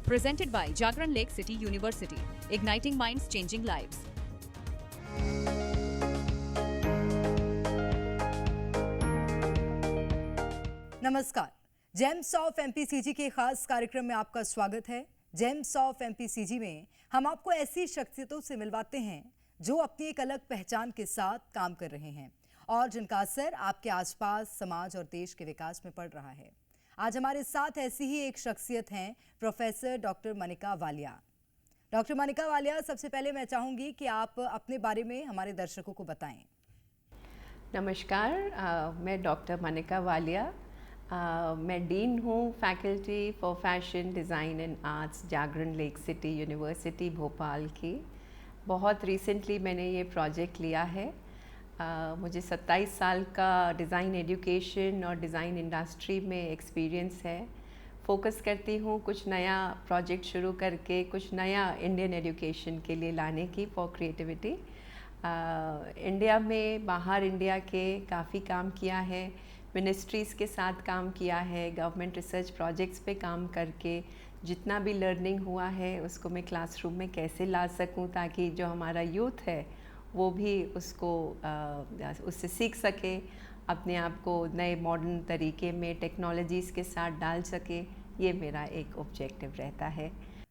Presented by Jagran Lake City University, igniting minds, changing lives. नमस्कार, James of MPCG के खास कार्यक्रम में आपका स्वागत है। जेम्स ऑफ एमपीसीजी में हम आपको ऐसी शख्सियतों से मिलवाते हैं जो अपनी एक अलग पहचान के साथ काम कर रहे हैं और जिनका असर आपके आसपास, समाज और देश के विकास में पड़ रहा है। आज हमारे साथ ऐसी ही एक शख्सियत हैं professor doctor Manika Walia. Doctor Manika Walia, सबसे पहले मैं चाहूंगी कि आप अपने बारे में हमारे दर्शकों को बताएं। नमस्कार, मैं डॉक्टर मनिका वालिया। मैं डीन हूँ faculty for fashion design and arts Jagran lake city university Bhopal की। बहुत रिसेंटली मैंने ये प्रोजेक्ट लिया है। मुझे 27 साल का डिज़ाइन एजुकेशन और डिज़ाइन इंडस्ट्री में एक्सपीरियंस है। फोकस करती हूँ कुछ नया प्रोजेक्ट शुरू करके कुछ नया इंडियन एजुकेशन के लिए लाने की फॉर क्रिएटिविटी। इंडिया में, बाहर इंडिया के काफ़ी काम किया है, मिनिस्ट्रीज़ के साथ काम किया है, गवर्नमेंट रिसर्च प्रोजेक्ट्स पे काम करके जितना भी लर्निंग हुआ है उसको मैं क्लासरूम में कैसे ला सकूं ताकि जो हमारा यूथ है वो भी उसको उससे सीख सके, अपने आप को नए मॉडर्न तरीके में टेक्नोलॉजीज़ के साथ डाल सके। ये मेरा एक ऑब्जेक्टिव रहता है।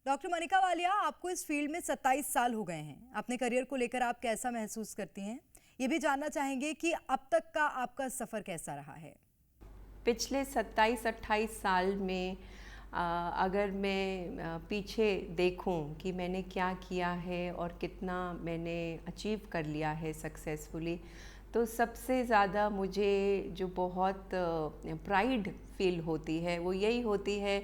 डॉक्टर मनिका वालिया, आपको इस फील्ड में 27 साल हो गए हैं। अपने करियर को लेकर आप कैसा महसूस करती हैं? ये भी जानना चाहेंगे कि अब तक का आपका सफ़र कैसा रहा है? पिछले 27-28 साल में अगर मैं पीछे देखूं कि मैंने क्या किया है और कितना मैंने अचीव कर लिया है सक्सेसफुली, तो सबसे ज़्यादा मुझे जो बहुत प्राइड फील होती है वो यही होती है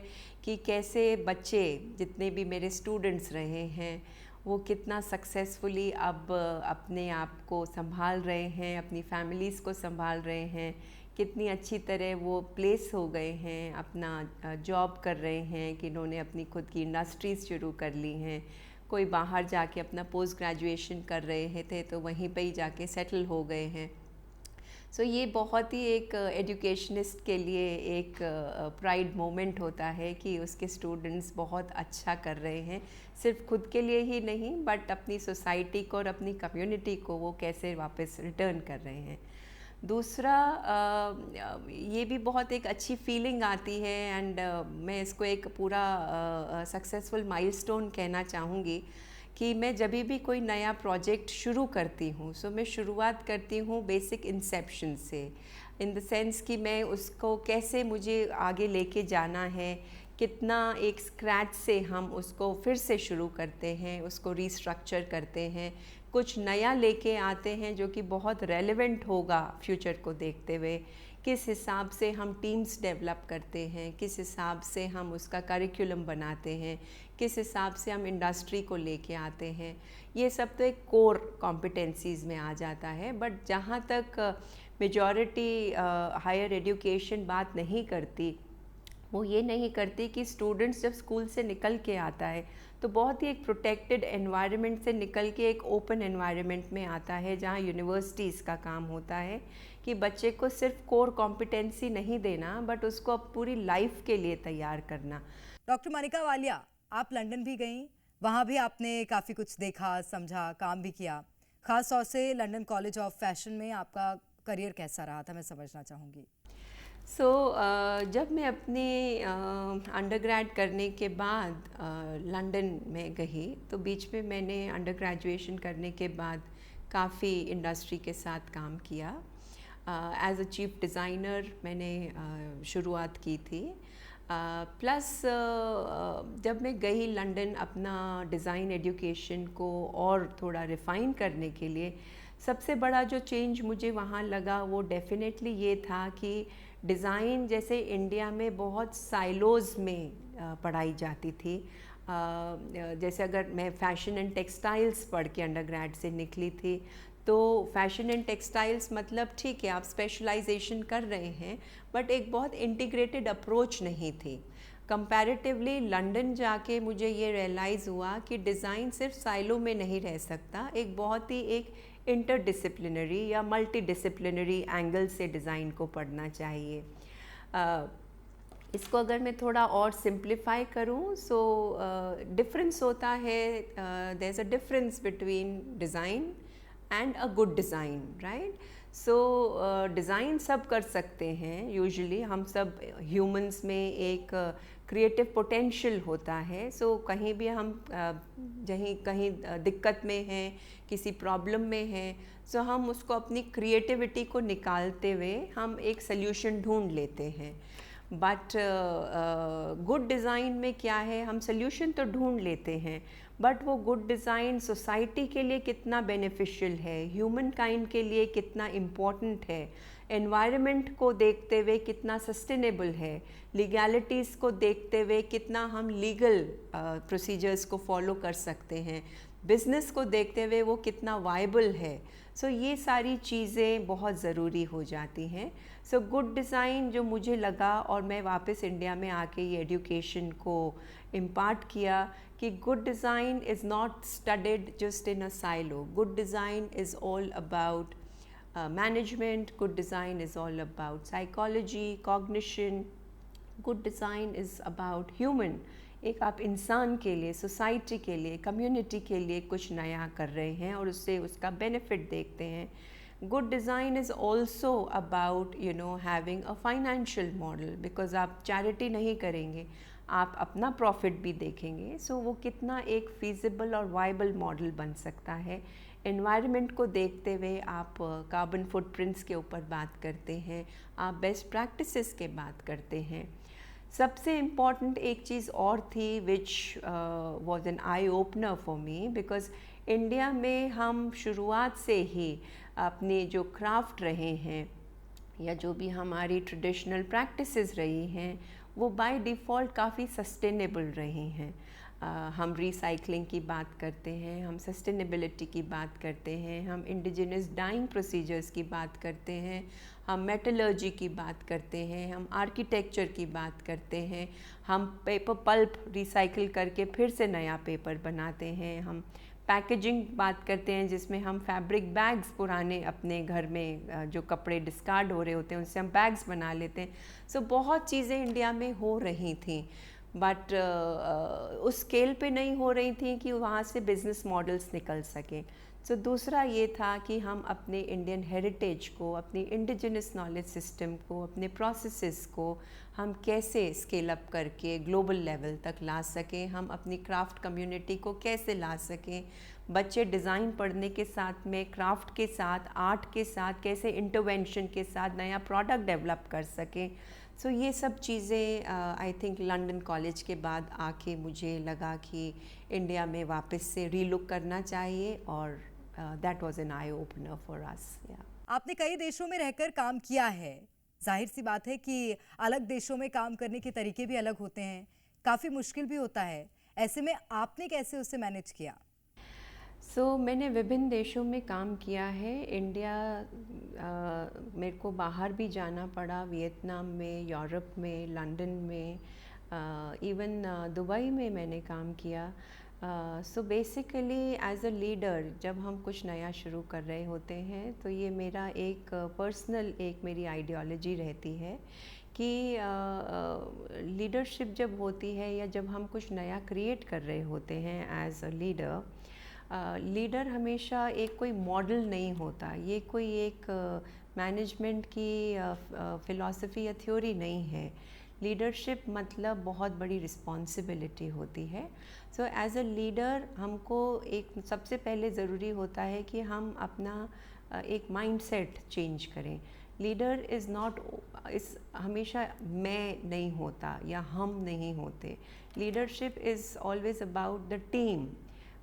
कि कैसे बच्चे, जितने भी मेरे स्टूडेंट्स रहे हैं, वो कितना सक्सेसफुली अब अपने आप को संभाल रहे हैं, अपनी फैमिलीज़ को संभाल रहे हैं, कितनी अच्छी तरह वो प्लेस हो गए हैं, अपना जॉब कर रहे हैं, कि इन्होंने अपनी खुद की इंडस्ट्रीज़ शुरू कर ली हैं। कोई बाहर जाके अपना पोस्ट ग्रेजुएशन कर रहे थे तो वहीं पे ही जाके सेटल हो गए हैं। सो ये बहुत ही एक एजुकेशनिस्ट के लिए एक प्राइड मोमेंट होता है कि उसके स्टूडेंट्स बहुत अच्छा कर रहे हैं, सिर्फ खुद के लिए ही नहीं बट अपनी सोसाइटी को और अपनी कम्युनिटी को वो कैसे वापस रिटर्न कर रहे हैं। दूसरा, ये भी बहुत एक अच्छी फीलिंग आती है एंड मैं इसको एक पूरा सक्सेसफुल माइलस्टोन कहना चाहूँगी कि मैं जब भी कोई नया प्रोजेक्ट शुरू करती हूँ सो मैं शुरुआत करती हूँ बेसिक इंसेप्शन से, इन द सेंस कि मैं उसको कैसे मुझे आगे लेके जाना है, कितना एक स्क्रैच से हम उसको फिर से शुरू करते हैं, उसको रीस्ट्रक्चर करते हैं, कुछ नया लेके आते हैं जो कि बहुत रेलेवेंट होगा फ्यूचर को देखते हुए, किस हिसाब से हम टीम्स डेवलप करते हैं, किस हिसाब से हम उसका करिकुलम बनाते हैं, किस हिसाब से हम इंडस्ट्री को लेके आते हैं। ये सब तो एक कोर कॉम्पिटेंसीज़ में आ जाता है। बट जहाँ तक मेजॉरिटी हायर एजुकेशन बात नहीं करती, वो ये नहीं करती कि स्टूडेंट्स जब स्कूल से निकल के आता है तो बहुत ही एक प्रोटेक्टेड एनवायरनमेंट से निकल के एक ओपन एनवायरनमेंट में आता है, जहाँ यूनिवर्सिटीज़ का काम होता है कि बच्चे को सिर्फ कोर कॉम्पिटेंसी नहीं देना बट उसको अब पूरी लाइफ के लिए तैयार करना। डॉक्टर मनिका वालिया, आप लंदन भी गईं, वहाँ भी आपने काफ़ी कुछ देखा, समझा, काम भी किया। ख़ास तौर से लंदन कॉलेज ऑफ फैशन में आपका करियर कैसा रहा था, मैं समझना चाहूँगी। जब मैं अपनी अंडरग्रेड करने के बाद लंदन में गई तो बीच में मैंने अंडर ग्रेजुएशन करने के बाद काफ़ी इंडस्ट्री के साथ काम किया। एज अ चीफ डिज़ाइनर मैंने शुरुआत की थी। प्लस जब मैं गई लंदन अपना डिज़ाइन एजुकेशन को और थोड़ा रिफ़ाइन करने के लिए, सबसे बड़ा जो चेंज मुझे वहाँ लगा वो डेफिनेटली ये था कि डिज़ाइन जैसे इंडिया में बहुत साइलोज़ में पढ़ाई जाती थी। जैसे अगर मैं फ़ैशन एंड टेक्सटाइल्स पढ़ के अंडरग्रेड से निकली थी तो फ़ैशन एंड टेक्सटाइल्स मतलब ठीक है, आप स्पेशलाइजेशन कर रहे हैं बट एक बहुत इंटीग्रेटेड अप्रोच नहीं थी। कंपैरेटिवली लंदन जाके मुझे ये रियलाइज़ हुआ कि डिज़ाइन सिर्फ साइलो में नहीं रह सकता, एक बहुत ही एक इंटरडिसिप्लिनरी या मल्टी डिसिप्लिनरी एंगल से डिज़ाइन को पढ़ना चाहिए। इसको अगर मैं थोड़ा और सिंप्लीफाई करूं, सो डिफरेंस होता है, there is a difference between design and a good design, right? So design सब कर सकते हैं, यूजुअली हम सब ह्यूमंस में एक क्रिएटिव पोटेंशियल होता है। सो कहीं भी हम कहीं दिक्कत में हैं, किसी प्रॉब्लम में हैं, सो हम उसको अपनी क्रिएटिविटी को निकालते हुए हम एक सल्यूशन ढूंढ लेते हैं। बट गुड डिज़ाइन में क्या है, हम सल्यूशन तो ढूंढ लेते हैं, बट वो गुड डिज़ाइन सोसाइटी के लिए कितना बेनिफिशियल है, ह्यूमन काइंड के लिए कितना इम्पॉर्टेंट है, एनवायरनमेंट को देखते हुए कितना सस्टेनेबल है, लीगैलिटीज़ को देखते हुए कितना हम लीगल प्रोसीजर्स को फॉलो कर सकते हैं, बिज़नेस को देखते हुए वो कितना वायबल है। सो ये सारी चीज़ें बहुत ज़रूरी हो जाती हैं। सो गुड डिज़ाइन जो मुझे लगा, और मैं वापस इंडिया में आके ये एजुकेशन को इम्पार्ट किया कि good design is not studied just in a silo. Good design is all about management, good design is all about psychology, cognition, good design is about human. एक आप इंसान के लिए, सोसाइटी के लिए, कम्युनिटी के लिए कुछ नया कर रहे हैं और उससे उसका बेनिफिट देखते हैं। Good design is also about having a financial model, because आप चैरिटी नहीं करेंगे, आप अपना प्रॉफिट भी देखेंगे। सो वो कितना एक फीजिबल और वाइबल मॉडल बन सकता है। एनवायरनमेंट को देखते हुए आप कार्बन फुटप्रिंट्स के ऊपर बात करते हैं, आप बेस्ट प्रैक्टिसेस के बात करते हैं। सबसे इम्पॉर्टेंट एक चीज़ और थी which was an eye opener for me, because India में हम शुरुआत से ही अपने जो क्राफ्ट रहे हैं या जो भी हमारी ट्रेडिशनल प्रैक्टिसेस रही हैं, वो बाय डिफ़ॉल्ट काफ़ी सस्टेनेबल रही हैं। हम रिसाइकलिंग की बात करते हैं, हम सस्टेनेबिलिटी की बात करते हैं, हम इंडिजिनस डाइंग प्रोसीजर्स की बात करते हैं, हम मेटलर्जी की बात करते हैं, हम आर्किटेक्चर की बात करते हैं, हम पेपर पल्प रिसाइकिल करके फिर से नया पेपर बनाते हैं, हम पैकेजिंग बात करते हैं जिसमें हम फैब्रिक बैग्स पुराने अपने घर में जो कपड़े डिस्कार्ड हो रहे होते हैं उनसे हम बैग्स बना लेते हैं। सो बहुत चीज़ें इंडिया में हो रही थी, बट उस स्केल पे नहीं हो रही थी कि वहाँ से बिज़नेस मॉडल्स निकल सकें। सो दूसरा ये था कि हम अपने इंडियन हेरिटेज को, अपनी इंडिजिनस नॉलेज सिस्टम को, अपने प्रोसेसेस को हम कैसे स्केल अप करके ग्लोबल लेवल तक ला सकें, हम अपनी क्राफ्ट कम्युनिटी को कैसे ला सकें, बच्चे डिज़ाइन पढ़ने के साथ में क्राफ्ट के साथ, आर्ट के साथ कैसे इंटरवेंशन के साथ नया प्रोडक्ट डेवलप कर सकें। सो ये सब चीज़ें आई थिंक लंदन कॉलेज के बाद आके मुझे लगा कि इंडिया में वापस से रीलुक करना चाहिए, और that was an eye opener for us. आपने कई देशों में रहकर काम किया है, जाहिर सी बात है कि अलग देशों में काम करने के तरीके भी अलग होते हैं, काफ़ी मुश्किल भी होता है। ऐसे में आपने कैसे उसे मैनेज किया? मैंने विभिन्न देशों में काम किया है। इंडिया मेरे को बाहर भी जाना पड़ा, वियतनाम में, यूरोप में, लंदन में, इवन दुबई में मैंने काम किया। बेसिकली एज अ लीडर जब हम कुछ नया शुरू कर रहे होते हैं तो ये मेरा एक पर्सनल एक मेरी आइडियोलॉजी रहती है कि लीडरशिप जब होती है या जब हम कुछ नया क्रिएट कर रहे होते हैं एज अ लीडर, लीडर हमेशा एक कोई मॉडल नहीं होता, ये कोई एक मैनेजमेंट की फ़िलॉसफी या थ्योरी नहीं है। लीडरशिप मतलब बहुत बड़ी रिस्पॉन्सिबिलिटी होती है। सो एज अ लीडर हमको एक सबसे पहले ज़रूरी होता है कि हम अपना एक माइंडसेट चेंज करें। लीडर इज़ नॉट इस हमेशा मैं नहीं होता या हम नहीं होते। Leadership is always about the team.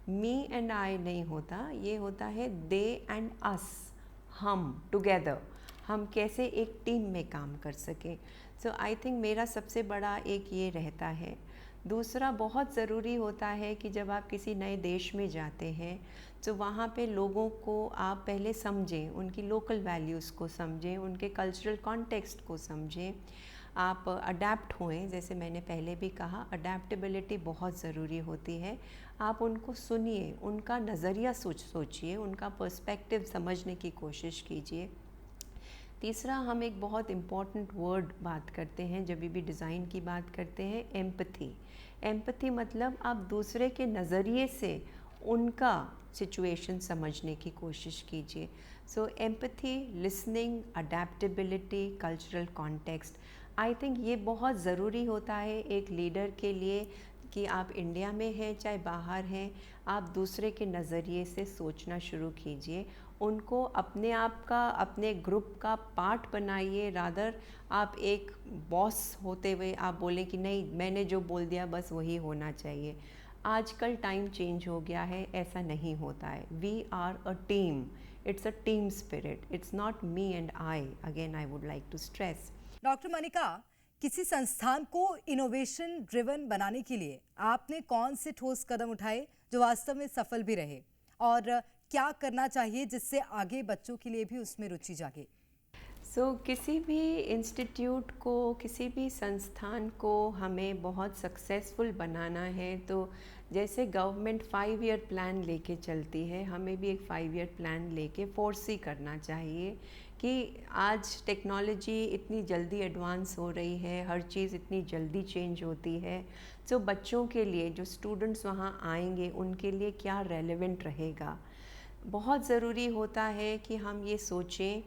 Me and आई नहीं होता, ये होता है दे एंड अस, हम टुगेदर, हम कैसे एक टीम में काम कर सकें। सो आई थिंक मेरा सबसे बड़ा एक ये रहता है। दूसरा बहुत ज़रूरी होता है कि जब आप किसी नए देश में जाते हैं तो वहाँ पे लोगों को आप पहले समझें, उनकी लोकल वैल्यूज़ को समझें, उनके कल्चरल कॉन्टेक्स्ट को समझें, आप अडेप्ट होएं। जैसे मैंने पहले भी कहा, अडेप्टेबिलिटी बहुत ज़रूरी होती है। आप उनको सुनिए, उनका नज़रिया सोचिए, उनका पर्सपेक्टिव समझने की कोशिश कीजिए। तीसरा, हम एक बहुत इम्पॉर्टेंट वर्ड बात करते हैं जब भी डिज़ाइन की बात करते हैं, एम्पथी। एम्पथी मतलब आप दूसरे के नज़रिए से उनका सिचुएशन समझने की कोशिश कीजिए। So empathy, listening, adaptability, cultural context, I think ये बहुत ज़रूरी होता है एक लीडर के लिए कि आप इंडिया में हैं चाहे बाहर हैं, आप दूसरे के नज़रिए से सोचना शुरू कीजिए, उनको अपने आप का, अपने ग्रुप का पार्ट बनाइए। रादर आप एक बॉस होते हुए आप बोलें कि नहीं, मैंने जो बोल दिया बस वही होना चाहिए। आजकल टाइम चेंज हो गया है, ऐसा नहीं होता है। We are a team, it's a team spirit, it's not me and I, again I would like to stress. Doctor Manika, किसी संस्थान को इनोवेशन ड्रिवन बनाने के लिए आपने कौन से ठोस कदम उठाए जो वास्तव में सफल भी रहे, और क्या करना चाहिए जिससे आगे बच्चों के लिए भी उसमें रुचि जागे? किसी भी इंस्टीट्यूट को, किसी भी संस्थान को हमें बहुत सक्सेसफुल बनाना है, तो जैसे गवर्नमेंट 5 ईयर प्लान लेके चलती है, हमें भी एक 5 ईयर प्लान लेके फोर्सी करना चाहिए कि आज टेक्नोलॉजी इतनी जल्दी एडवांस हो रही है, हर चीज़ इतनी जल्दी चेंज होती है, तो बच्चों के लिए, जो स्टूडेंट्स वहाँ आएंगे, उनके लिए क्या रेलेवेंट रहेगा। बहुत ज़रूरी होता है कि हम ये सोचें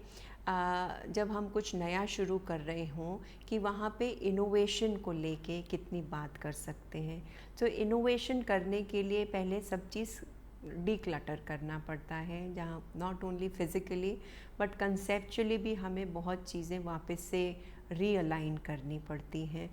जब हम कुछ नया शुरू कर रहे हों कि वहाँ पे इनोवेशन को लेके कितनी बात कर सकते हैं। तो इनोवेशन करने के लिए पहले सब चीज़ डीक्लटर करना पड़ता है, जहाँ not only physically but conceptually भी हमें बहुत चीज़ें वापस से रीअलाइन करनी पड़ती हैं।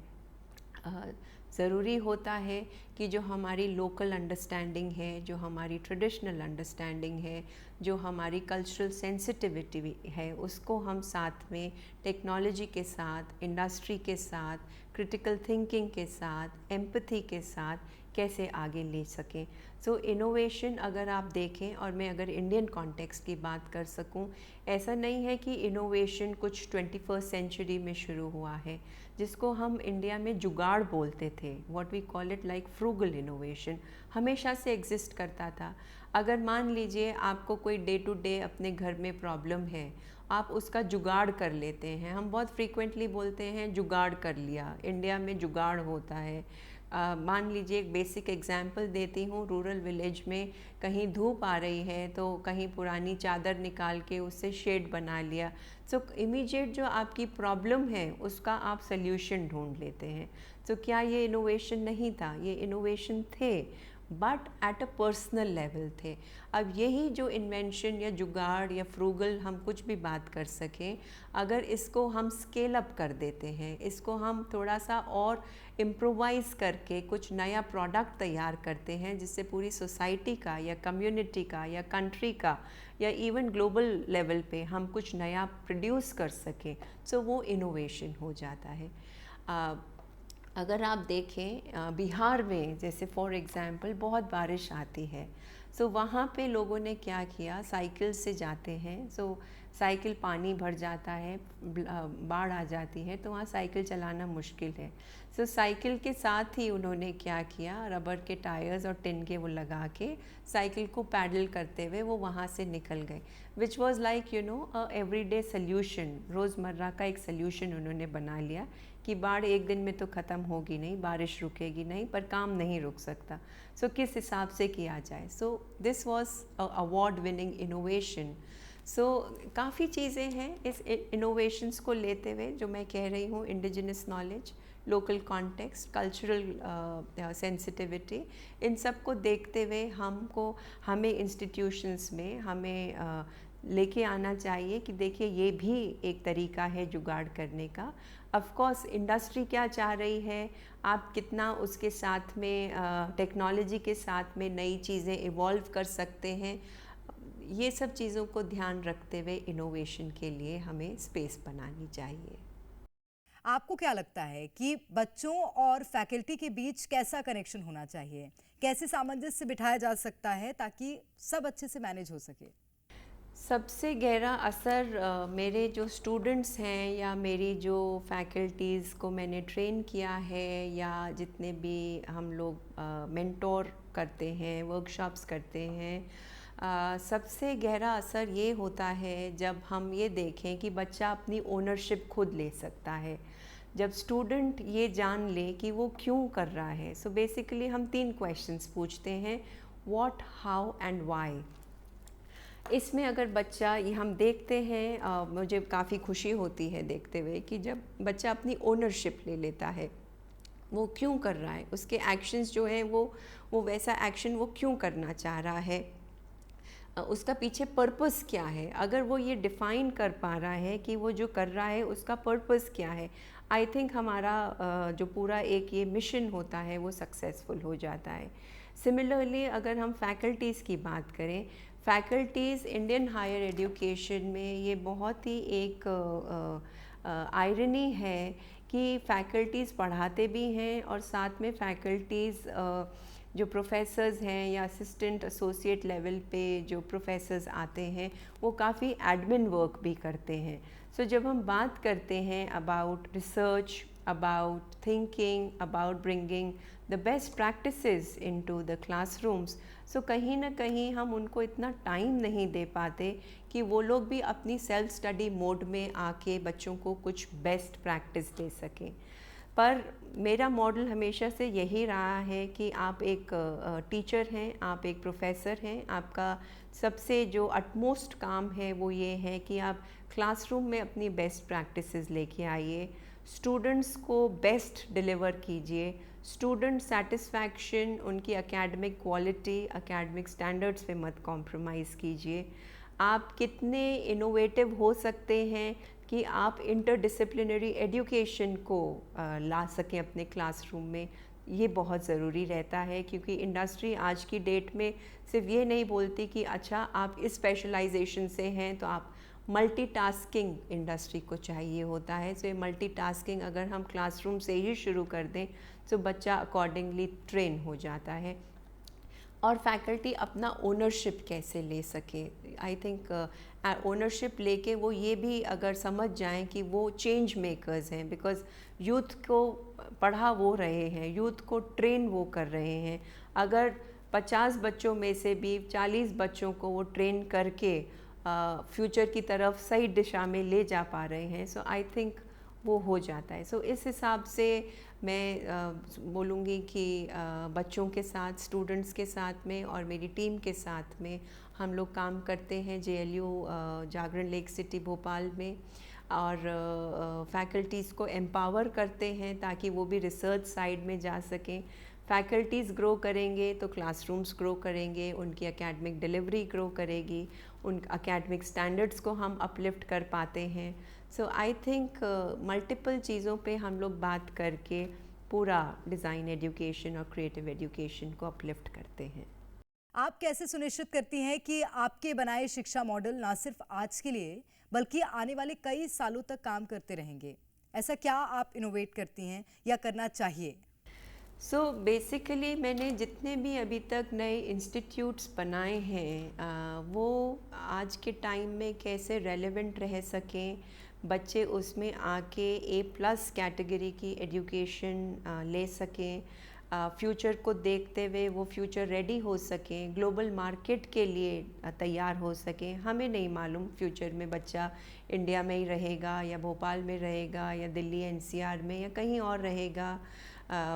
ज़रूरी होता है कि जो हमारी लोकल अंडरस्टैंडिंग है, जो हमारी ट्रेडिशनल अंडरस्टैंडिंग है, जो हमारी कल्चरल सेंसिटिविटी है, उसको हम साथ में टेक्नोलॉजी के साथ, इंडस्ट्री के साथ, क्रिटिकल थिंकिंग के साथ, एम्पैथी के साथ कैसे आगे ले सकें। सो इनोवेशन अगर आप देखें, और मैं अगर इंडियन कॉन्टेक्स्ट की बात कर सकूं, ऐसा नहीं है कि इनोवेशन कुछ 21st सेंचुरी में शुरू हुआ है, जिसको हम इंडिया में जुगाड़ बोलते थे, what we call it like frugal innovation, हमेशा से एग्जिस्ट करता था। अगर मान लीजिए आपको कोई डे टू डे अपने घर में प्रॉब्लम है, आप उसका जुगाड़ कर लेते हैं। हम बहुत फ्रीक्वेंटली बोलते हैं जुगाड़ कर लिया, इंडिया में जुगाड़ होता है। मान लीजिए एक बेसिक एग्जांपल देती हूँ, रूरल विलेज में कहीं धूप आ रही है तो कहीं पुरानी चादर निकाल के उससे शेड बना लिया। सो इमीडिएट जो आपकी प्रॉब्लम है उसका आप सल्यूशन ढूंढ लेते हैं। तो क्या ये इनोवेशन नहीं था? ये इनोवेशन थे, but at a personal level थे। अब यही जो इन्वेंशन या जुगाड़ या फ्रूगल हम कुछ भी बात कर सकें, अगर इसको हम स्केल अप कर देते हैं, इसको हम थोड़ा सा और इम्प्रोवाइज़ करके कुछ नया प्रोडक्ट तैयार करते हैं, जिससे पूरी सोसाइटी का या कम्युनिटी का या कंट्री का या इवन ग्लोबल लेवल पे हम कुछ नया प्रोड्यूस कर सकें, सो वो इनोवेशन हो जाता है। अगर आप देखें बिहार में, जैसे फॉर एग्ज़ाम्पल बहुत बारिश आती है, सो वहाँ पे लोगों ने क्या किया, साइकिल से जाते हैं। सो साइकिल पानी भर जाता है, बाढ़ आ जाती है, तो वहाँ साइकिल चलाना मुश्किल है। सो साइकिल के साथ ही उन्होंने क्या किया, रबर के टायर्स और टिन के वो लगा के साइकिल को पैडल करते हुए वो वहाँ से निकल गए, which was like a everyday solution, रोज़मर्रा का एक सल्यूशन उन्होंने बना लिया कि बाढ़ एक दिन में तो ख़त्म होगी नहीं, बारिश रुकेगी नहीं, पर काम नहीं रुक सकता। सो किस हिसाब से किया जाए। So this was award winning innovation. So काफ़ी चीज़ें हैं इस इनोवेशंस को लेते हुए, जो मैं कह रही हूँ, indigenous knowledge, local context, cultural sensitivity, इन सब को देखते हुए हमें इंस्टीट्यूशंस में हमें लेके आना चाहिए कि देखिए ये भी एक तरीका है जुगाड़ करने का। ऑफ कोर्स इंडस्ट्री क्या चाह रही है, आप कितना उसके साथ में टेक्नोलॉजी के साथ में नई चीज़ें इवॉल्व कर सकते हैं, ये सब चीज़ों को ध्यान रखते हुए इनोवेशन के लिए हमें स्पेस बनानी चाहिए। आपको क्या लगता है कि बच्चों और फैकल्टी के बीच कैसा कनेक्शन होना चाहिए, कैसे सामंजस्य बिठाया जा सकता है ताकि सब अच्छे से मैनेज हो सके? सबसे गहरा असर मेरे जो स्टूडेंट्स हैं या मेरी जो फैकल्टीज़ को मैंने ट्रेन किया है, या जितने भी हम लोग मेंटोर करते हैं, वर्कशॉप्स करते हैं, सबसे गहरा असर ये होता है जब हम ये देखें कि बच्चा अपनी ओनरशिप खुद ले सकता है, जब स्टूडेंट ये जान ले कि वो क्यों कर रहा है। सो बेसिकली हम 3 क्वेश्चंस पूछते हैं, व्हाट, हाउ एंड व्हाई। इसमें अगर बच्चा, ये हम देखते हैं, मुझे काफ़ी खुशी होती है देखते हुए कि जब बच्चा अपनी ओनरशिप ले लेता है, वो क्यों कर रहा है, उसके एक्शंस जो हैं वो वैसा एक्शन वो क्यों करना चाह रहा है, उसका पीछे पर्पस क्या है। अगर वो ये डिफ़ाइन कर पा रहा है कि वो जो कर रहा है उसका पर्पस क्या है, आई थिंक हमारा जो पूरा एक ये मिशन होता है वो सक्सेसफुल हो जाता है। सिमिलरली अगर हम फैकल्टीज़ की बात करें, फैकल्टीज़ इंडियन हायर एजुकेशन में ये बहुत ही एक आयरनी है कि फैकल्टीज़ पढ़ाते भी हैं और साथ में फैकल्टीज़ जो प्रोफेसर्स हैं या असिस्टेंट एसोसिएट लेवल पे जो प्रोफेसर्स आते हैं वो काफ़ी एडमिन वर्क भी करते हैं। सो जब हम बात करते हैं about research, about thinking, about bringing the best practices into the classrooms, so कहीं ना कहीं हम उनको इतना टाइम नहीं दे पाते कि वो लोग भी अपनी सेल्फ स्टडी मोड में आके बच्चों को कुछ बेस्ट प्रैक्टिस दे सकें। पर मेरा मॉडल हमेशा से यही रहा है कि आप एक टीचर हैं, आप एक प्रोफेसर हैं, आपका सबसे जो अटमोस्ट काम है वो ये है कि आप क्लासरूम में अपनी बेस्ट प्रैक्टिसेस लेके आइए, स्टूडेंट्स को बेस्ट डिलीवर कीजिए, स्टूडेंट सेटिस्फैक्शन, उनकी एकेडमिक क्वालिटी, एकेडमिक स्टैंडर्ड्स पे मत कॉम्प्रोमाइज़ कीजिए। आप कितने इनोवेटिव हो सकते हैं कि आप इंटरडिसिप्लिनरी एजुकेशन को ला सकें अपने क्लासरूम में, ये बहुत ज़रूरी रहता है। क्योंकि इंडस्ट्री आज की डेट में सिर्फ ये नहीं बोलती कि अच्छा आप इस स्पेशलाइजेशन से हैं तो आप, मल्टीटास्किंग इंडस्ट्री को चाहिए होता है। सो ये मल्टीटास्किंग अगर हम क्लासरूम से ही शुरू कर दें तो बच्चा अकॉर्डिंगली ट्रेन हो जाता है। और फैकल्टी अपना ओनरशिप कैसे ले सके, आई थिंक ओनरशिप लेके वो ये भी अगर समझ जाएं कि वो चेंज मेकर्स हैं, बिकॉज यूथ को पढ़ा वो रहे हैं, यूथ को ट्रेन वो कर रहे हैं। अगर 50 बच्चों में से भी 40 बच्चों को वो ट्रेन करके फ्यूचर की तरफ सही दिशा में ले जा पा रहे हैं, सो आई थिंक वो हो जाता है। सो इस हिसाब से मैं बोलूँगी कि बच्चों के साथ, स्टूडेंट्स के साथ में और मेरी टीम के साथ में हम लोग काम करते हैं JLU जागरण लेक सिटी भोपाल में, और फैकल्टीज़ को एम्पावर करते हैं ताकि वो भी रिसर्च साइड में जा सकें। फैकल्टीज़ ग्रो करेंगे तो क्लासरूम्स ग्रो करेंगे, उनकी एकेडमिक डिलीवरी ग्रो करेगी, उन एकेडमिक स्टैंडर्ड्स को हम अपलिफ्ट कर पाते हैं। सो आई थिंक मल्टीपल चीज़ों पे हम लोग बात करके पूरा डिज़ाइन एजुकेशन और क्रिएटिव एजुकेशन को अपलिफ्ट करते हैं। आप कैसे सुनिश्चित करती हैं कि आपके बनाए शिक्षा मॉडल ना सिर्फ आज के लिए बल्कि आने वाले कई सालों तक काम करते रहेंगे? ऐसा क्या आप इनोवेट करती हैं या करना चाहिए? सो बेसिकली मैंने जितने भी अभी तक नए इंस्टीट्यूट्स बनाए हैं वो आज के टाइम में कैसे रेलेवेंट रह सकें, बच्चे उसमें आके A+ कैटेगरी की एजुकेशन ले सकें, फ्यूचर को देखते हुए वो फ्यूचर रेडी हो सकें, ग्लोबल मार्केट के लिए तैयार हो सकें। हमें नहीं मालूम फ्यूचर में बच्चा इंडिया में ही रहेगा या भोपाल में रहेगा या दिल्ली NCR में या कहीं और रहेगा।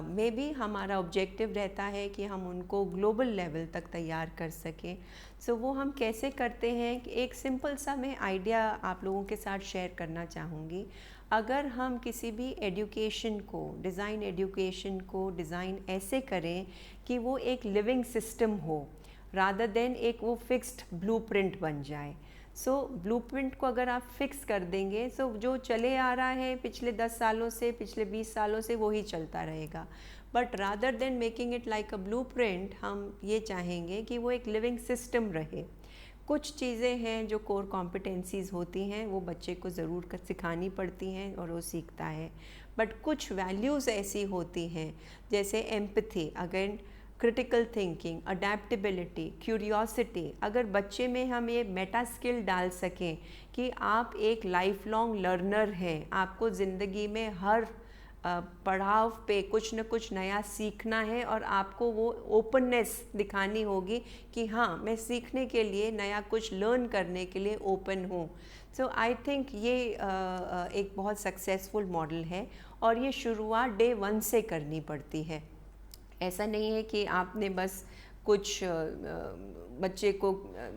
मे भी हमारा ऑब्जेक्टिव रहता है कि हम उनको ग्लोबल लेवल तक तैयार कर सकें। सो वो हम कैसे करते हैं कि एक सिंपल सा मैं आइडिया आप लोगों के साथ शेयर करना चाहूँगी। अगर हम किसी भी एजुकेशन को, डिज़ाइन एजुकेशन को डिज़ाइन ऐसे करें कि वो एक लिविंग सिस्टम हो, रादर देन एक वो फिक्स्ड ब्लूप्रिंट बन जाए। सो ब्लूप्रिंट को अगर आप फिक्स कर देंगे, सो जो चले आ रहा है पिछले 10 सालों से, पिछले 20 सालों से, वो ही चलता रहेगा। But rather than making it like a blueprint, हम ये चाहेंगे कि वो एक लिविंग सिस्टम रहे। कुछ चीज़ें हैं जो कोर कॉम्पिटेंसीज़ होती हैं, वो बच्चे को ज़रूर सिखानी पड़ती हैं और वो सीखता है। बट कुछ वैल्यूज़ ऐसी होती हैं जैसे empathy, again critical thinking, adaptability, curiosity. अगर बच्चे में हम ये मेटा स्किल डाल सकें कि आप एक लाइफ लॉन्ग लर्नर हैं, आपको ज़िंदगी में हर पड़ाव पे कुछ न कुछ नया सीखना है और आपको वो ओपननेस दिखानी होगी कि हाँ, मैं सीखने के लिए, नया कुछ लर्न करने के लिए ओपन हूँ। सो आई थिंक ये एक बहुत सक्सेसफुल मॉडल है और ये शुरुआत डे 1 से करनी पड़ती है। ऐसा नहीं है कि आपने बस कुछ बच्चे को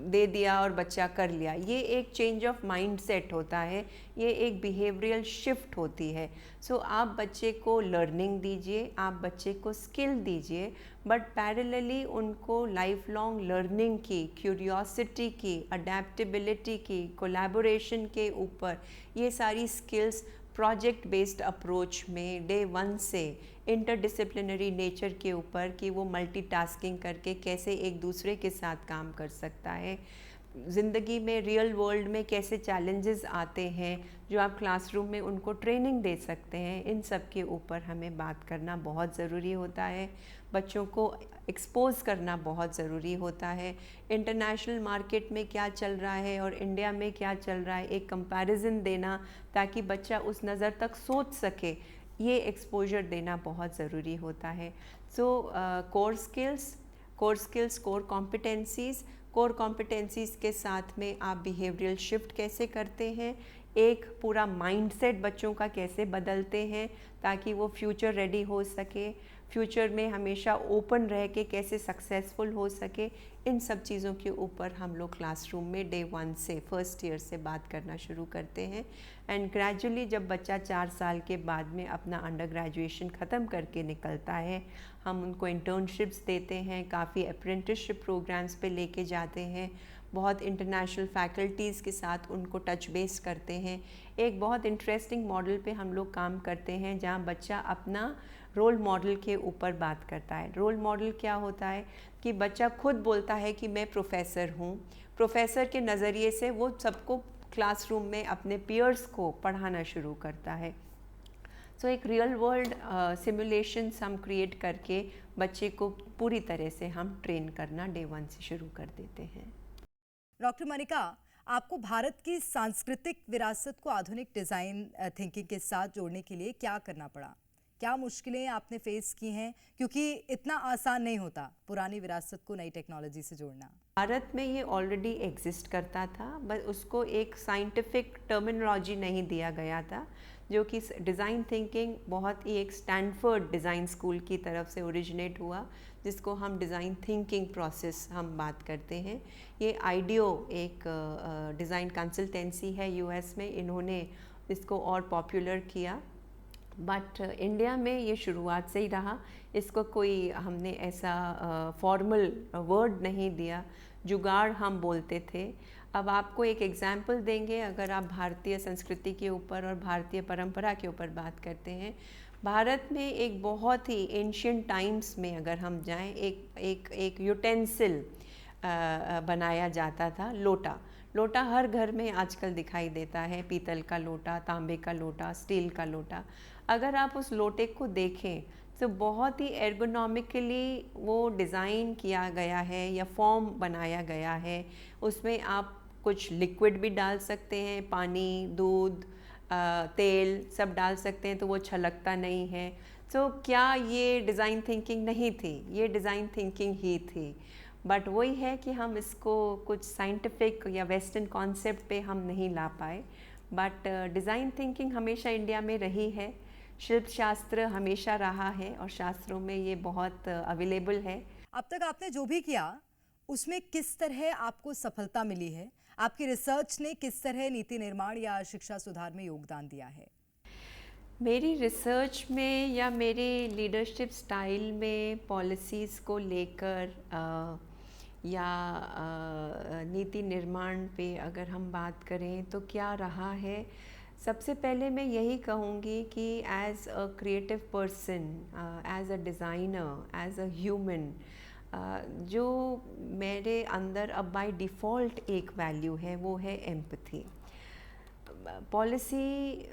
दे दिया और बच्चा कर लिया। ये एक चेंज ऑफ माइंडसेट होता है, ये एक बिहेवियरल शिफ्ट होती है। सो आप बच्चे को लर्निंग दीजिए, आप बच्चे को स्किल दीजिए, बट पैरेलली उनको लाइफ लॉन्ग लर्निंग की, क्यूरियोसिटी की, अडेप्टेबिलिटी की, कोलैबोरेशन के ऊपर ये सारी स्किल्स प्रोजेक्ट बेस्ड अप्रोच में डे 1 से इंटरडिसिप्लिनरी नेचर के ऊपर कि वो मल्टीटास्किंग करके कैसे एक दूसरे के साथ काम कर सकता है, ज़िंदगी में रियल वर्ल्ड में कैसे चैलेंजेस आते हैं जो आप क्लासरूम में उनको ट्रेनिंग दे सकते हैं, इन सब के ऊपर हमें बात करना बहुत ज़रूरी होता है। बच्चों को एक्सपोज करना बहुत ज़रूरी होता है। इंटरनेशनल मार्केट में क्या चल रहा है और इंडिया में क्या चल रहा है, एक कंपैरिजन देना ताकि बच्चा उस नज़र तक सोच सके, ये एक्सपोजर देना बहुत ज़रूरी होता है। सो कोर स्किल्स, कोर कॉम्पिटेंसीज़ के साथ में आप बिहेवियरल शिफ्ट कैसे करते हैं, एक पूरा माइंडसेट बच्चों का कैसे बदलते हैं ताकि वो फ्यूचर रेडी हो सके, फ्यूचर में हमेशा ओपन रह के कैसे सक्सेसफुल हो सके, इन सब चीज़ों के ऊपर हम लोग क्लासरूम में डे 1 से, फर्स्ट ईयर से बात करना शुरू करते हैं। एंड ग्रेजुअली जब बच्चा 4 साल के बाद में अपना अंडर ग्रेजुएशन ख़त्म करके निकलता है, हम उनको इंटर्नशिप्स देते हैं, काफ़ी अप्रेंटिसशिप प्रोग्राम्स पे लेके जाते हैं, बहुत इंटरनेशनल फैकल्टीज़ के साथ उनको टच बेस करते हैं। एक बहुत इंटरेस्टिंग मॉडल पे हम लोग काम करते हैं जहाँ बच्चा अपना रोल मॉडल के ऊपर बात करता है। रोल मॉडल क्या होता है कि बच्चा खुद बोलता है कि मैं प्रोफेसर हूँ, प्रोफेसर के नज़रिए से वो सबको क्लासरूम में अपने पीयर्स को पढ़ाना शुरू करता है। सो एक रियल वर्ल्ड सिमुलेशंस हम क्रिएट करके बच्चे को पूरी तरह से हम ट्रेन करना डे 1 से शुरू कर देते हैं। डॉक्टर मनिका, आपको भारत की सांस्कृतिक विरासत को आधुनिक डिज़ाइन थिंकिंग के साथ जोड़ने के लिए क्या करना पड़ा? क्या मुश्किलें आपने फेस की हैं? क्योंकि इतना आसान नहीं होता पुरानी विरासत को नई टेक्नोलॉजी से जोड़ना। भारत में ये ऑलरेडी एग्जिस्ट करता था, बस उसको एक साइंटिफिक टर्मिनोलॉजी नहीं दिया गया था, जो कि डिज़ाइन थिंकिंग बहुत ही एक स्टैनफोर्ड डिज़ाइन स्कूल की तरफ से ओरिजिनेट हुआ, जिसको हम डिज़ाइन थिंकिंग प्रोसेस हम बात करते हैं। ये आइडियो एक डिज़ाइन कंसल्टेंसी है यूएस में, इन्होंने इसको और पॉपुलर किया, बट इंडिया में ये शुरुआत से ही रहा। इसको कोई हमने ऐसा फॉर्मल वर्ड नहीं दिया, जुगाड़ हम बोलते थे। अब आपको एक एग्जाम्पल देंगे, अगर आप भारतीय संस्कृति के ऊपर और भारतीय परंपरा के ऊपर बात करते हैं, भारत में एक बहुत ही एंशिएंट टाइम्स में अगर हम जाएं, एक यूटेंसिल बनाया जाता था, लोटा हर घर में आजकल दिखाई देता है, पीतल का लोटा, तांबे का लोटा, स्टील का लोटा। अगर आप उस लोटे को देखें तो बहुत ही एर्गोनॉमिकली वो डिज़ाइन किया गया है या फॉर्म बनाया गया है। उसमें आप कुछ लिक्विड भी डाल सकते हैं, पानी, दूध, तेल सब डाल सकते हैं, तो वो छलकता नहीं है। तो क्या ये डिज़ाइन थिंकिंग नहीं थी? ये डिज़ाइन थिंकिंग ही थी, बट वही है कि हम इसको कुछ साइंटिफिक या वेस्टर्न कॉन्सेप्ट पे हम नहीं ला पाए। बट डिज़ाइन थिंकिंग हमेशा इंडिया में रही है, शिल्प शास्त्र हमेशा रहा है और शास्त्रों में ये बहुत अवेलेबल है। अब तक आपने जो भी किया उसमें किस तरह आपको सफलता मिली है? आपकी रिसर्च ने किस तरह नीति निर्माण या शिक्षा सुधार में योगदान दिया है? मेरी रिसर्च में या मेरे लीडरशिप स्टाइल में पॉलिसीज़ को लेकर या नीति निर्माण पे अगर हम बात करें तो क्या रहा है, सबसे पहले मैं यही कहूँगी कि as a creative person, as a designer, as a human, जो मेरे अंदर अब बाय डिफ़ॉल्ट एक वैल्यू है वो है एम्पैथी। पॉलिसी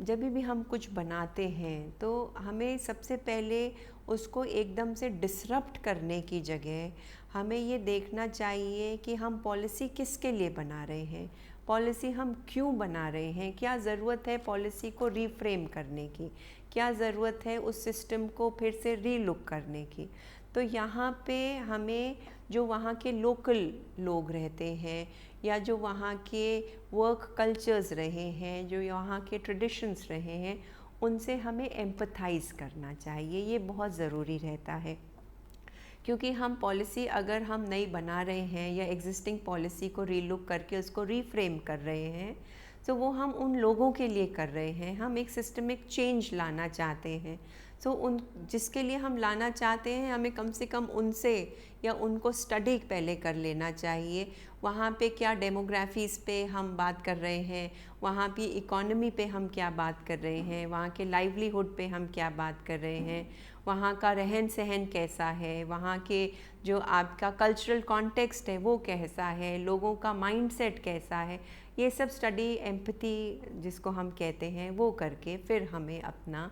जब भी हम कुछ बनाते हैं तो हमें सबसे पहले उसको एकदम से डिसरप्ट करने की जगह हमें ये देखना चाहिए कि हम पॉलिसी किसके लिए बना रहे हैं, पॉलिसी हम क्यों बना रहे हैं, क्या ज़रूरत है पॉलिसी को रीफ्रेम करने की, क्या ज़रूरत है उस सिस्टम को फिर से रीलुक करने की। तो यहाँ पे हमें जो वहाँ के लोकल लोग रहते हैं या जो वहाँ के वर्क कल्चर्स रहे हैं, जो यहाँ के ट्रेडिशंस रहे हैं, उनसे हमें एम्पथाइज़ करना चाहिए। ये बहुत ज़रूरी रहता है, क्योंकि हम पॉलिसी अगर हम नई बना रहे हैं या एग्जिस्टिंग पॉलिसी को रीलुक करके उसको रीफ्रेम कर रहे हैं, तो वो हम उन लोगों के लिए कर रहे हैं। हम एक सिस्टमिक चेंज लाना चाहते हैं। सो उन जिसके लिए हम लाना चाहते हैं, हमें कम से कम उनसे या उनको स्टडी पहले कर लेना चाहिए। वहाँ पे क्या डेमोग्राफीज़ पे हम बात कर रहे हैं, वहाँ की इकोनॉमी पे हम क्या बात कर रहे हैं, वहाँ के लाइवलीहुड पे हम क्या बात कर रहे हैं, वहाँ का रहन सहन कैसा है, वहाँ के जो आपका कल्चरल कॉन्टेक्स्ट है वो कैसा है, लोगों का माइंडसेट कैसा है, ये सब स्टडी एम्पैथी जिसको हम कहते हैं वो करके फिर हमें अपना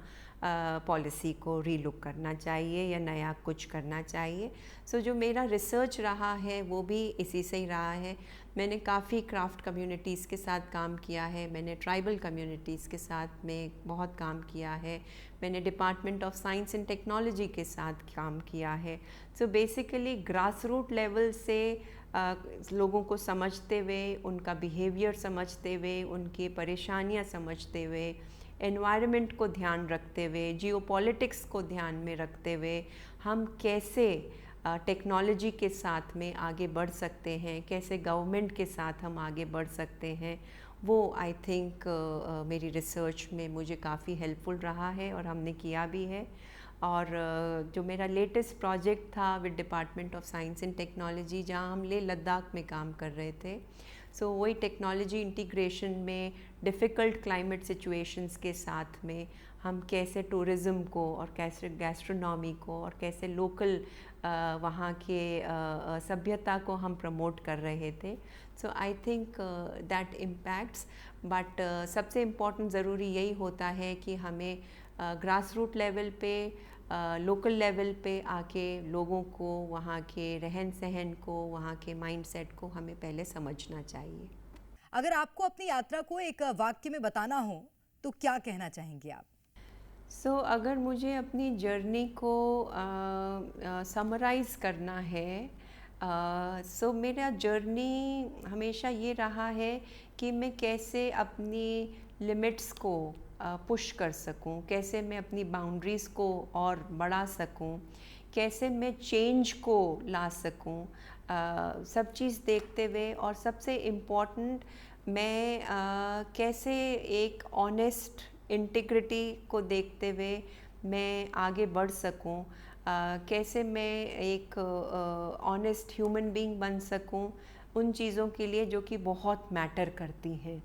पॉलिसी को रीलुक करना चाहिए या नया कुछ करना चाहिए। सो जो मेरा रिसर्च रहा है वो भी इसी से ही रहा है। मैंने काफ़ी क्राफ्ट कम्युनिटीज़ के साथ काम किया है, मैंने ट्राइबल कम्युनिटीज़ के साथ में बहुत काम किया है, मैंने department of science and technology के साथ काम किया है। So basically grass root level से लोगों को समझते हुए, उनका बिहेवियर समझते हुए, उनकी परेशानियां समझते हुए, एनवायरनमेंट को ध्यान रखते हुए, जियोपॉलिटिक्स को ध्यान में रखते हुए हम कैसे टेक्नोलॉजी के साथ में आगे बढ़ सकते हैं, कैसे गवर्नमेंट के साथ हम आगे बढ़ सकते हैं, वो आई थिंक मेरी रिसर्च में मुझे काफ़ी हेल्पफुल रहा है और हमने किया भी है। और जो मेरा लेटेस्ट प्रोजेक्ट था with department of science and technology, जहाँ हम लेह लद्दाख में काम कर रहे थे, सो वही टेक्नोलॉजी इंटीग्रेशन में डिफ़िकल्ट क्लाइमेट सिचुएशंस के साथ में हम कैसे टूरिज़्म को और कैसे गैस्ट्रोनॉमी को और कैसे लोकल वहाँ के सभ्यता को हम प्रमोट कर रहे थे। So I think that impacts, but सबसे इम्पॉर्टेंट ज़रूरी यही होता है कि हमें ग्रास रूट लेवल पे, लोकल लेवल पे आके लोगों को, वहाँ के रहन सहन को, वहाँ के माइंडसेट को हमें पहले समझना चाहिए। अगर आपको अपनी यात्रा को एक वाक्य में बताना हो तो क्या कहना चाहेंगी आप? सो अगर मुझे अपनी जर्नी को समराइज़ करना है, सो मेरा जर्नी हमेशा ये रहा है कि मैं कैसे अपनी लिमिट्स को पुश कर सकूं, कैसे मैं अपनी बाउंड्रीज़ को और बढ़ा सकूं, कैसे मैं चेंज को ला सकूं, सब चीज़ देखते हुए। और सबसे इम्पॉर्टेंट, मैं कैसे एक ऑनेस्ट इंटीग्रिटी को देखते हुए मैं आगे बढ़ सकूं, कैसे मैं एक ऑनेस्ट ह्यूमन बीइंग बन सकूं उन चीज़ों के लिए जो कि बहुत मैटर करती हैं।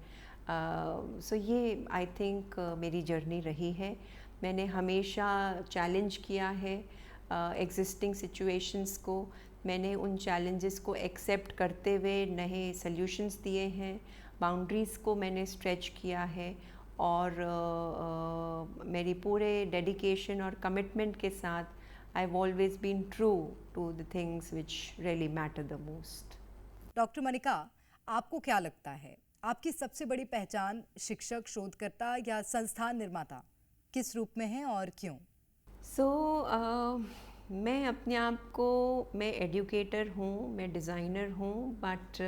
सो ये आई थिंक मेरी जर्नी रही है। मैंने हमेशा चैलेंज किया है एग्जिस्टिंग सिचुएशंस को, मैंने उन चैलेंजेस को एक्सेप्ट करते हुए नए सल्यूशंस दिए हैं, बाउंड्रीज़ को मैंने स्ट्रेच किया है, और मेरी पूरे डेडिकेशन और कमिटमेंट के साथ I have always been true to the things which really matter the most. Doctor Manika, आपको क्या लगता है आपकी सबसे बड़ी पहचान शिक्षक, शोधकर्ता या संस्थान निर्माता किस रूप में है और क्यों? मैं अपने आप को, मैं एजुकेटर हूँ, मैं डिज़ाइनर हूँ, बट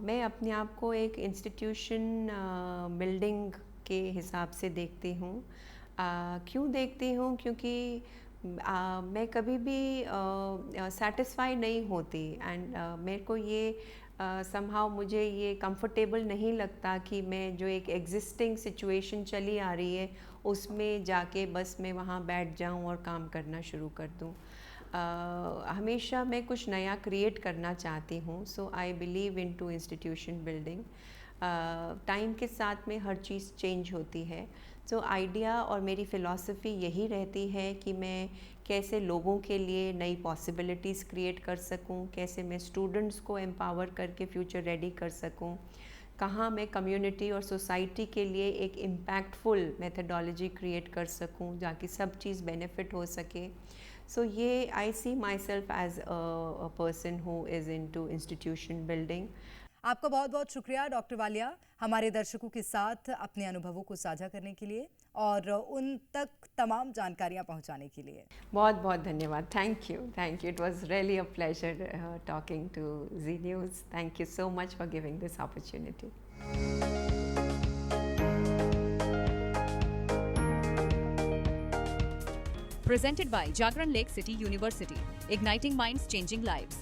मैं अपने आप को एक इंस्टीट्यूशन बिल्डिंग के हिसाब से देखती हूँ। क्यों देखती हूँ? क्योंकि मैं कभी भी सेटिस्फाई नहीं होती, एंड मेरे को ये समहाउ मुझे ये कंफर्टेबल नहीं लगता कि मैं जो एक एग्जिस्टिंग सिचुएशन चली आ रही है उसमें जाके बस मैं वहाँ बैठ जाऊँ और काम करना शुरू कर दूँ। हमेशा मैं कुछ नया क्रिएट करना चाहती हूँ। So I believe in to institution building. Time के साथ में हर चीज़ चेंज होती है। सो आइडिया और मेरी फ़िलॉसफ़ी यही रहती है कि मैं कैसे लोगों के लिए नई पॉसिबिलिटीज़ क्रिएट कर सकूं, कैसे मैं स्टूडेंट्स को एम्पावर करके फ्यूचर रेडी कर सकूं, कहाँ मैं कम्युनिटी और सोसाइटी के लिए एक इम्पैक्टफुल मेथडोलॉजी क्रिएट कर सकूं ताकि सब चीज़ बेनिफिट हो सके। सो ये I see myself as a person who is in to institution building. आपका बहुत बहुत शुक्रिया डॉक्टर वालिया, हमारे दर्शकों के साथ अपने अनुभवों को साझा करने के लिए और उन तक तमाम जानकारियां पहुंचाने के लिए। बहुत बहुत धन्यवाद। Thank you. It was really a pleasure talking to Zee News. Thank you so much for giving this opportunity. Presented by Jagran Lake City University, igniting minds, changing lives.